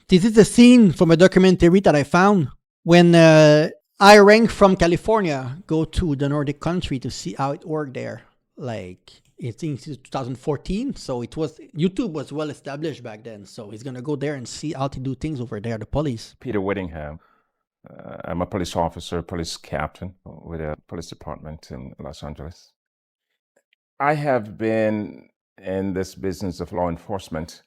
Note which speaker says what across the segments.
Speaker 1: This is a scene from a documentary that I found when I rank from California go to the Nordic country to see how it worked there. Like it's in 2014, so it was YouTube was well established back then. So he's gonna go there and see how to do things over there. The police.
Speaker 2: Peter Whittingham. I'm a police officer, police captain with a police department in Los Angeles. I have been in this business of law enforcement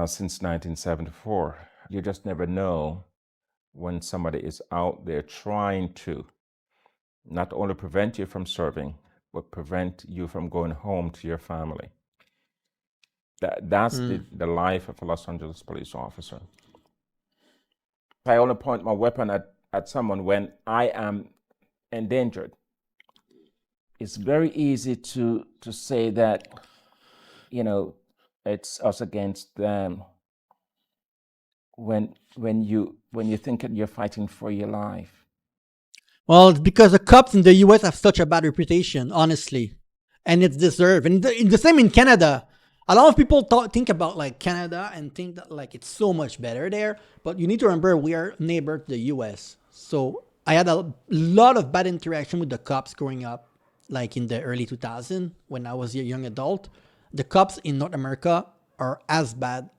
Speaker 2: since 1974. You just never know when somebody is out there trying to not only prevent you from serving, but prevent you from going home to your family. That's the life of a Los Angeles police officer. I only point my weapon at someone when I am endangered. It's very easy to say that, it's us against them when you think that you're fighting for your life.
Speaker 1: Well, it's because the cops in the US have such a bad reputation, honestly, and it's deserved. And the same in Canada. A lot of people think about like Canada and think that like it's so much better there, but you need to remember we are neighbor to the US. So I had a lot of bad interaction with the cops growing up, like in the early 2000s when I was a young adult. The cops in North America are as bad.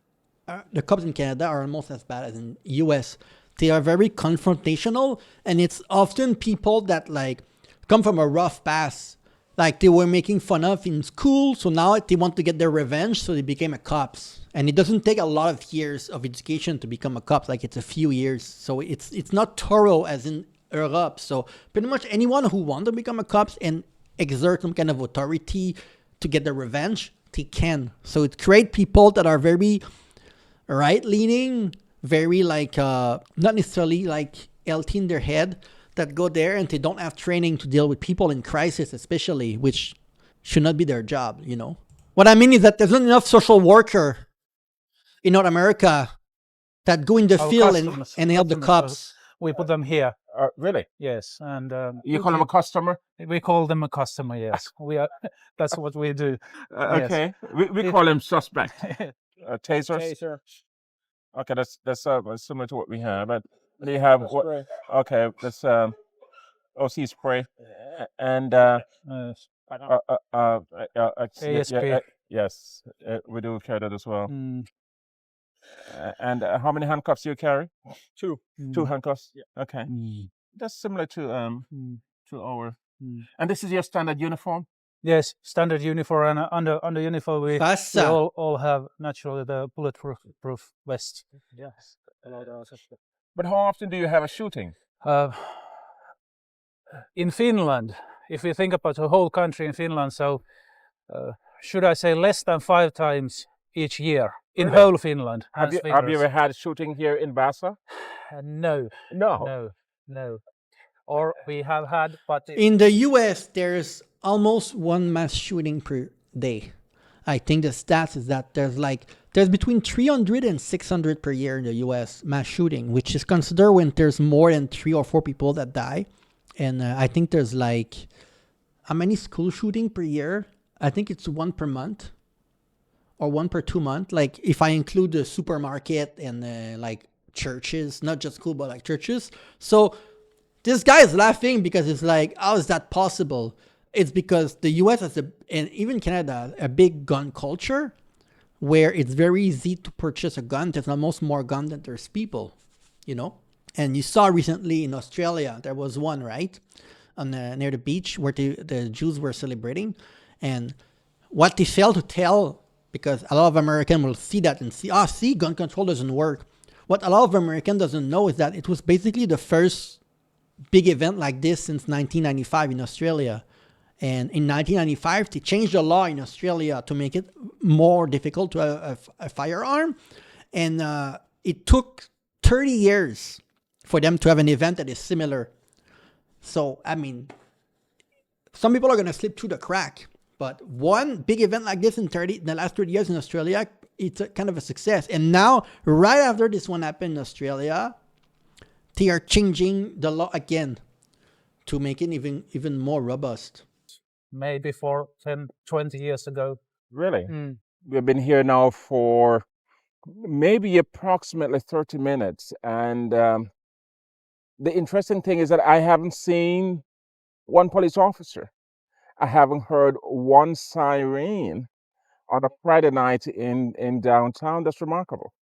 Speaker 1: The cops in Canada are almost as bad as in US. They are very confrontational, and it's often people that like come from a rough past, like they were making fun of in school, so now they want to get their revenge, so they became a cops. And it doesn't take a lot of years of education to become a cop, like it's a few years. So it's not thorough as in Europe. So pretty much anyone who wants to become a cop and exert some kind of authority to get their revenge, they can. So it creates people that are very right-leaning, very like not necessarily like healthy in their head, that go there and they don't have training to deal with people in crisis, especially, which should not be their job. What I mean is that there's not enough social worker in North America that go in the field and help the cops.
Speaker 3: We put them here.
Speaker 2: Really?
Speaker 3: Yes, and
Speaker 2: You call them a customer?
Speaker 3: we call them a customer. Yes, we are. That's what we do.
Speaker 2: Okay, we call them suspect. Tasers.
Speaker 3: Taser.
Speaker 2: Okay, that's similar to what we have. But they have what?
Speaker 3: Spray.
Speaker 2: Okay, that's OC spray and
Speaker 3: ASP.
Speaker 2: yes, we do carry that as well.
Speaker 3: Mm,
Speaker 2: And how many handcuffs do you carry?
Speaker 3: Two.
Speaker 2: Two handcuffs.
Speaker 3: Yeah.
Speaker 2: Okay,
Speaker 3: Mm,
Speaker 2: that's similar to
Speaker 3: mm,
Speaker 2: our.
Speaker 3: mm.
Speaker 2: And this is your standard uniform.
Speaker 3: Yes, standard uniform, and under uniform we all have naturally the bulletproof vest. Yes.
Speaker 2: But how often do you have a shooting?
Speaker 3: In Finland, if we think about the whole country in Finland, so should I say less than 5 times each year in whole Finland?
Speaker 2: Have you ever had a shooting here in Vaasa?
Speaker 3: No. Or we have had, but
Speaker 1: in the US, there's almost one mass shooting per day. I think the stats is that there's between 300 and 600 per year in the US mass shooting, which is considered when there's more than 3 or 4 people that die. And I think there's like, how many school shooting per year? I think it's 1 per month or 1 per 2 months. Like if I include the supermarket and like churches, not just school, but like churches. So this guy is laughing because it's like, how is that possible? It's because the US has and even Canada, a big gun culture where it's very easy to purchase a gun. There's almost more gun than there's people, And you saw recently in Australia, there was one, right? Near the beach where the Jews were celebrating. And what they failed to tell, because a lot of Americans will see that and see, gun control doesn't work. What a lot of Americans doesn't know is that it was basically the first big event like this since 1995 in Australia. And in 1995, they changed the law in Australia to make it more difficult to have a firearm. And it took 30 years for them to have an event that is similar. So, I mean, some people are going to slip through the crack. But one big event like this in the last 30 years in Australia, it's a kind of a success. And now, right after this one happened in Australia, they are changing the law again to make it even more robust.
Speaker 3: Maybe for 10, 20 years ago.
Speaker 2: Really? We've been here now for maybe approximately 30 minutes. And the interesting thing is that I haven't seen one police officer. I haven't heard one siren on a Friday night in downtown. That's remarkable.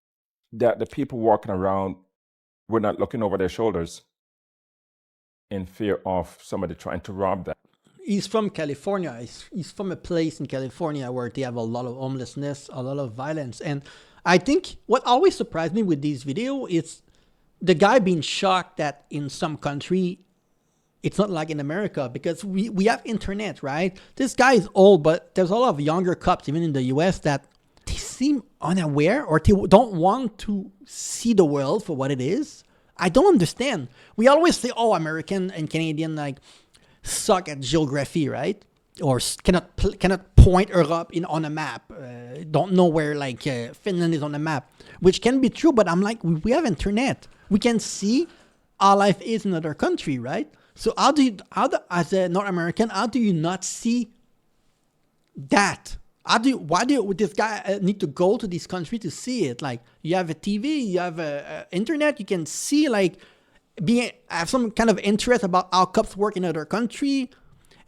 Speaker 2: That the people walking around were not looking over their shoulders in fear of somebody trying to rob them.
Speaker 1: He's from California. He's from a place in California where they have a lot of homelessness, a lot of violence. And I think what always surprised me with these videos is the guy being shocked that in some country, it's not like in America, because we have internet, right? This guy is old, but there's a lot of younger cops, even in the US, that they seem unaware or they don't want to see the world for what it is. I don't understand. We always say, oh, American and Canadian like suck at geography, right? Or cannot point Europe on a map. Don't know where like Finland is on a map, which can be true. But I'm like, we have internet. We can see how life is in another country, right? So as a North American, how do you not see that? Why do this guy need to go to this country to see it? Like, you have a TV, you have a internet, you can see, like, have some kind of interest about how cops work in other country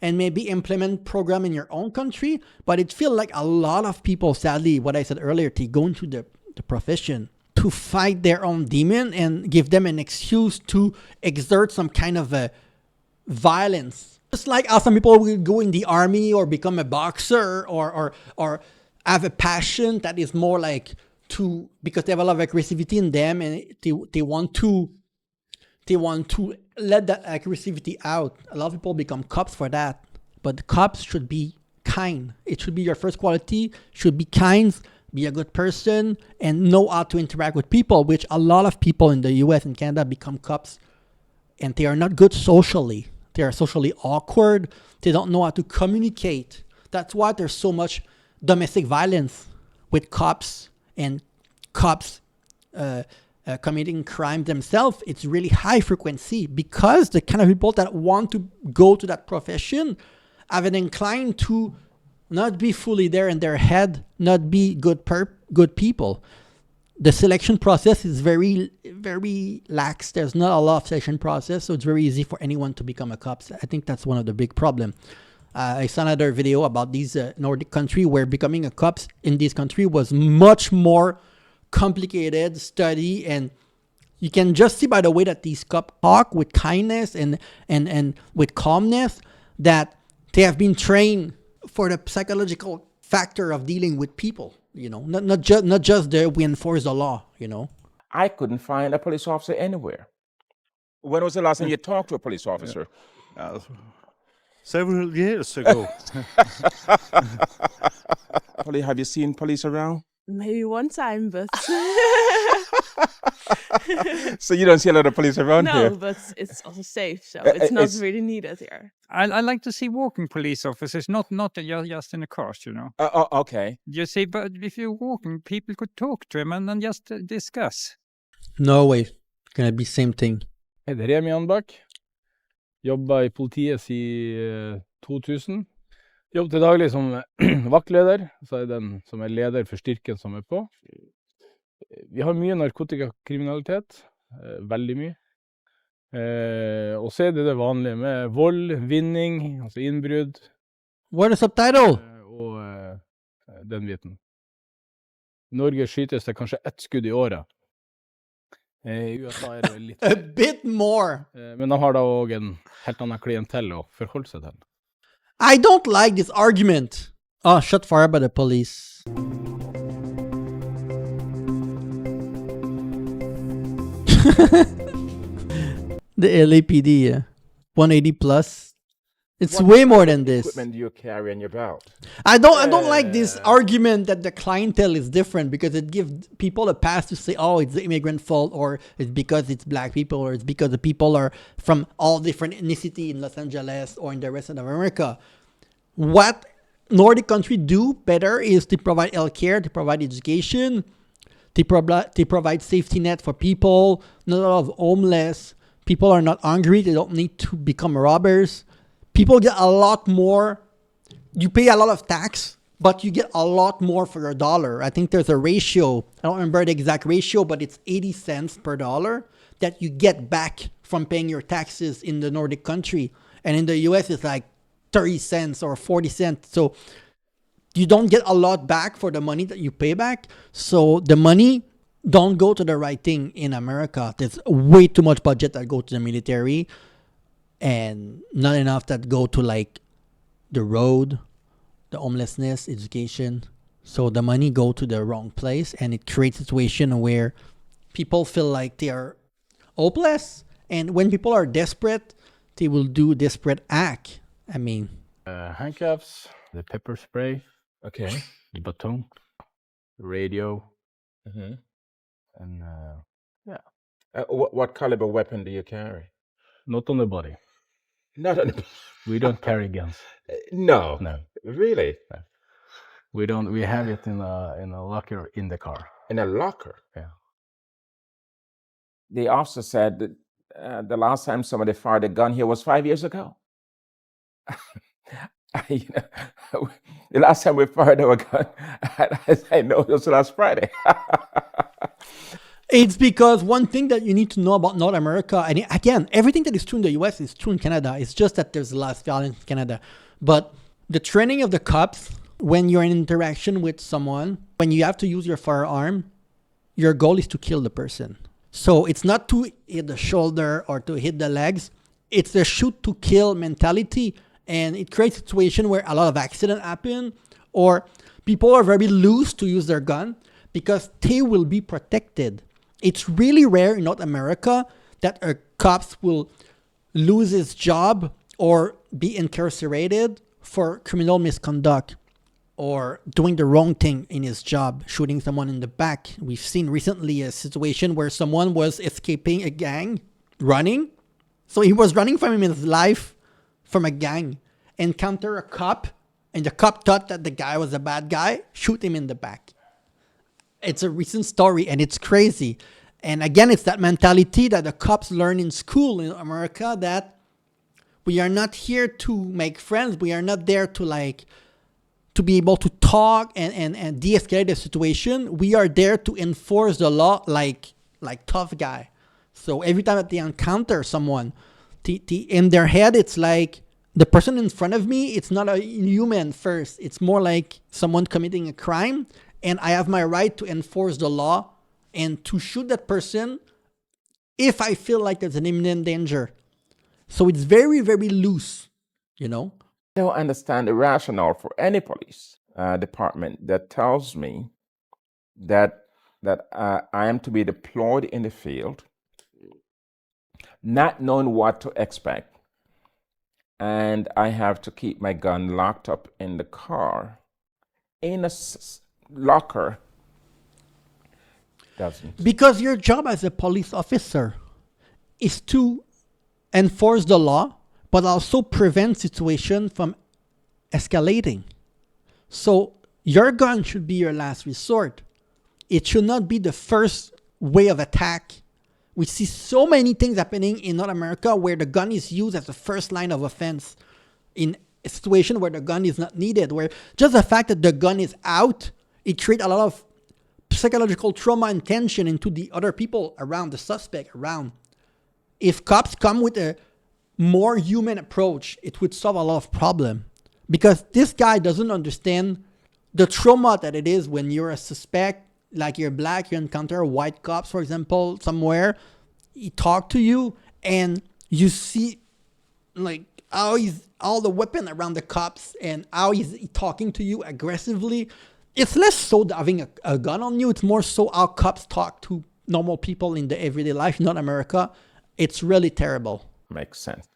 Speaker 1: and maybe implement program in your own country. But it feels like a lot of people, sadly, what I said earlier, they go into the profession to fight their own demon and give them an excuse to exert some kind of a violence. Just like how some people will go in the army or become a boxer or have a passion that is more like because they have a lot of aggressivity in them and they want to let that aggressivity out. A lot of people become cops for that. But cops should be kind. It should be your first quality, should be kind, be a good person, and know how to interact with people, which a lot of people in the US and Canada become cops and they are not good socially. They are socially awkward. They don't know how to communicate. That's why there's so much domestic violence with cops and cops committing crime themselves. It's really high frequency because the kind of people that want to go to that profession have an incline to not be fully there in their head, not be good people. The selection process is very, very lax. There's not a lot of selection process, so it's very easy for anyone to become a cop. I think that's one of the big problems. I saw another video about these Nordic country where becoming a cop in this country was much more complicated study, and you can just see by the way that these cops talk with kindness and with calmness that they have been trained for the psychological factor of dealing with people. You know, not just we enforce the law, you know.
Speaker 2: I couldn't find a police officer anywhere. When was the last time you talked to a police officer?
Speaker 4: Several years ago.
Speaker 2: Have you seen police around?
Speaker 5: Maybe one time, but
Speaker 2: So you don't see a lot of police around here?
Speaker 5: no, but it's also safe, so it's not really needed here.
Speaker 6: I like to see walking police officers, not just in the cars, you know.
Speaker 2: Okay.
Speaker 6: You see, but if you're walking, people could talk to them and then just discuss.
Speaker 1: Norway, it's gonna be same thing.
Speaker 7: Jeg heter Remi Anbakk. Jobba i politiet siden 2000. Jobber til daglig som vaktleder, så er den som er leder for styrken som er på. Vi har mye narkotikakriminalitet, veldig mye. Og så er det vanlige med vold, vinning, altså innbrudd.
Speaker 1: What a subtitle!
Speaker 7: Og den biten. I Norge skytes det kanskje 1 skudd i året. I USA er det litt...
Speaker 1: A bit more!
Speaker 7: Men de har da også en helt annen klientell å forholde seg til.
Speaker 1: I don't like this argument. Oh, shot fired by the police. The LAPD, 180 plus. It's way more than this.
Speaker 2: Equipment do you carry on your belt?
Speaker 1: I don't like this argument that the clientele is different because it gives people a pass to say, oh, it's the immigrant fault, or it's because it's black people, or it's because the people are from all different ethnicity in Los Angeles or in the rest of America. What Nordic countries do better is to provide healthcare, to provide education, to provide safety net for people, not a lot of homeless. People are not hungry. They don't need to become robbers. People get a lot more. You pay a lot of tax but you get a lot more for your dollar. I think there's a ratio. I don't remember the exact ratio, but it's 80 cents per dollar that you get back from paying your taxes in the Nordic country. And in the US, it's like 30 cents or 40 cents. So you don't get a lot back for the money that you pay back. So the money don't go to the right thing in America. There's way too much budget that go to the military and not enough that go to like the road, the homelessness, education. So the money go to the wrong place, and it creates a situation where people feel like they are hopeless. And when people are desperate, they will do desperate act. I mean,
Speaker 7: Handcuffs, the pepper spray,
Speaker 2: Okay.
Speaker 7: the baton, the radio,
Speaker 2: Mm-hmm.
Speaker 7: and
Speaker 2: What caliber weapon do you carry?
Speaker 7: not on the body.
Speaker 2: Not on the...
Speaker 7: We don't carry guns.
Speaker 2: No.
Speaker 7: No,
Speaker 2: Really?
Speaker 7: we don't. We have it in a locker in the car.
Speaker 2: In a locker?
Speaker 7: Yeah.
Speaker 2: The officer said that the last time somebody fired a gun here was 5 years ago. You know, the last time we fired a gun, I said, no, it was last Friday.
Speaker 1: it's because one thing that you need to know about North America, and again, everything that is true in the US is true in Canada. It's just that there's less violence in Canada. But the training of the cops, when you're in interaction with someone, when you have to use your firearm, your goal is to kill the person. So it's not to hit the shoulder or to hit the legs. It's the shoot to kill mentality. And it creates a situation where a lot of accidents happen, or people are very loose to use their gun because they will be protected. It's really rare in North America that a cops will lose his job or be incarcerated for criminal misconduct or doing the wrong thing in his job, shooting someone in the back. We've seen recently a situation where someone was escaping a gang, running. So he was running from his life from a gang, encounter a cop, and the cop thought that the guy was a bad guy, shoot him in the back. It's a recent story, and it's crazy. And again, it's that mentality that the cops learn in school in America, that we are not here to make friends. We are not there to be able to talk and de-escalate the situation. We are there to enforce the law like tough guy. So every time that they encounter someone, in their head, it's like the person in front of me, it's not a human first. It's more like someone committing a crime, and I have my right to enforce the law and to shoot that person if I feel like there's an imminent danger. So it's very, very loose, you know?
Speaker 2: I don't understand the rationale for any police department that tells me that I am to be deployed in the field, not knowing what to expect, and I have to keep my gun locked up in the car, in a locker. Doesn't.
Speaker 1: Because your job as a police officer is to enforce the law, but also prevent situation from escalating. So your gun should be your last resort. It should not be the first way of attack. We see so many things happening in North America where the gun is used as the first line of offense in a situation where the gun is not needed, where just the fact that the gun is out, it creates a lot of psychological trauma and tension into the other people around, the suspect around. If cops come with a more human approach, it would solve a lot of problem, because this guy doesn't understand the trauma that it is when you're a suspect, like you're black, you encounter white cops, for example, somewhere, he talk to you and you see like how he's all the weapon around the cops and how he's talking to you aggressively. It's less so having a gun on you. It's more so how cops talk to normal people in the everyday life. Not America. It's really terrible.
Speaker 2: Makes sense.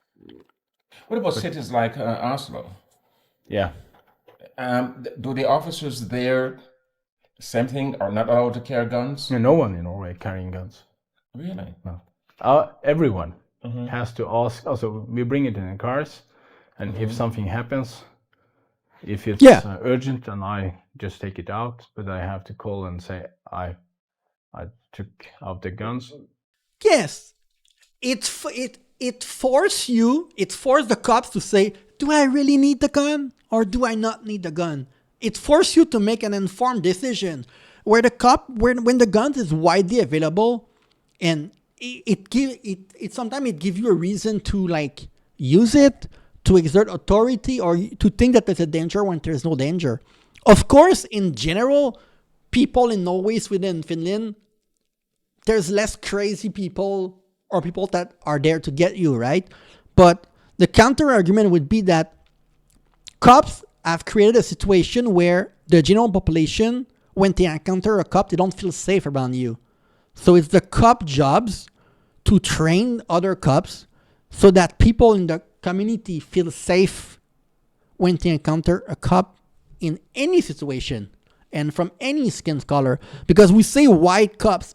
Speaker 2: What about cities like Oslo?
Speaker 7: Yeah.
Speaker 2: Do the officers there, same thing, are not allowed to carry guns?
Speaker 7: No one in Norway carrying guns.
Speaker 2: Really?
Speaker 7: No. Everyone has to ask. Also, we bring it in the cars, and if something happens, if it's urgent, then I just take it out. But I have to call and say I took out the guns.
Speaker 1: Yes, it forced the cops to say, do I really need the gun or do I not need the gun? it forces you to make an informed decision. Where the cop, when the gun is widely available, and it sometimes it gives you a reason to like use it, to exert authority, or to think that there's a danger when there's no danger. Of course, in general, people in Norway, Sweden, Finland, there's less crazy people or people that are there to get you, right? But the counter argument would be that cops have created a situation where the general population, when they encounter a cop, they don't feel safe around you. So it's the cop jobs to train other cops so that people in the community feel safe when they encounter a cop in any situation and from any skin color. Because we say white cops,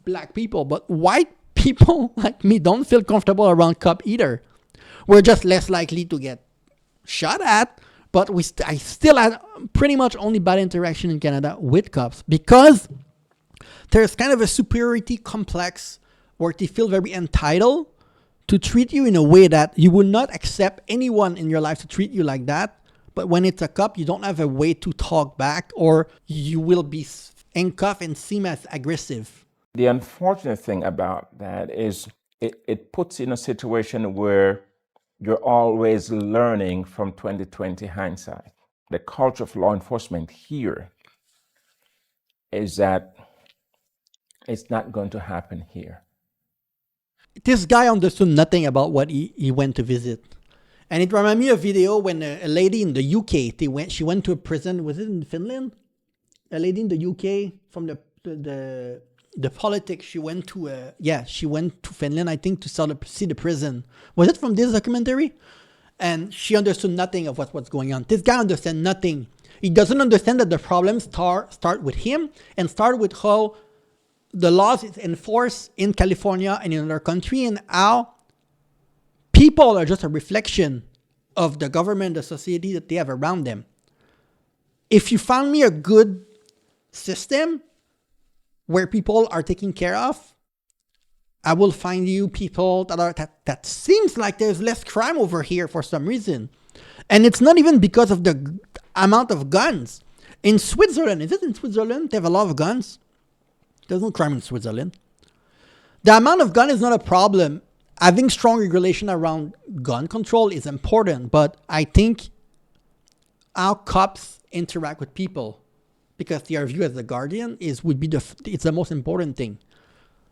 Speaker 1: black people, but white people like me don't feel comfortable around cop either. We're just less likely to get shot at, but I still had pretty much only bad interaction in Canada with cops because there's kind of a superiority complex where they feel very entitled to treat you in a way that you would not accept anyone in your life to treat you like that. But when it's a cop, you don't have a way to talk back, or you will be handcuffed and seem as aggressive.
Speaker 2: The unfortunate thing about that is it puts you in a situation where you're always learning from 2020 hindsight. The culture of law enforcement here is that it's not going to happen here.
Speaker 1: This guy understood nothing about what he went to visit. And it reminded me of a video when a lady in the UK, she went to a prison, was it in Finland? A lady in the UK from the politics, she went to Finland, I think, to see the prison. Was it from this documentary? And she understood nothing of what's going on. This guy understands nothing. He doesn't understand that the problems start with him and start with how the laws is enforced in California and in another country, and how people are just a reflection of the government, the society that they have around them. If you found me a good system where people are taken care of, I will find you people that seems like there's less crime over here for some reason. And it's not even because of the amount of guns. In Switzerland, is it in Switzerland? They have a lot of guns. There's no crime in Switzerland. The amount of gun is not a problem. Having strong regulation around gun control is important, but I think how cops interact with people, because they are viewed as the guardian, it's the most important thing.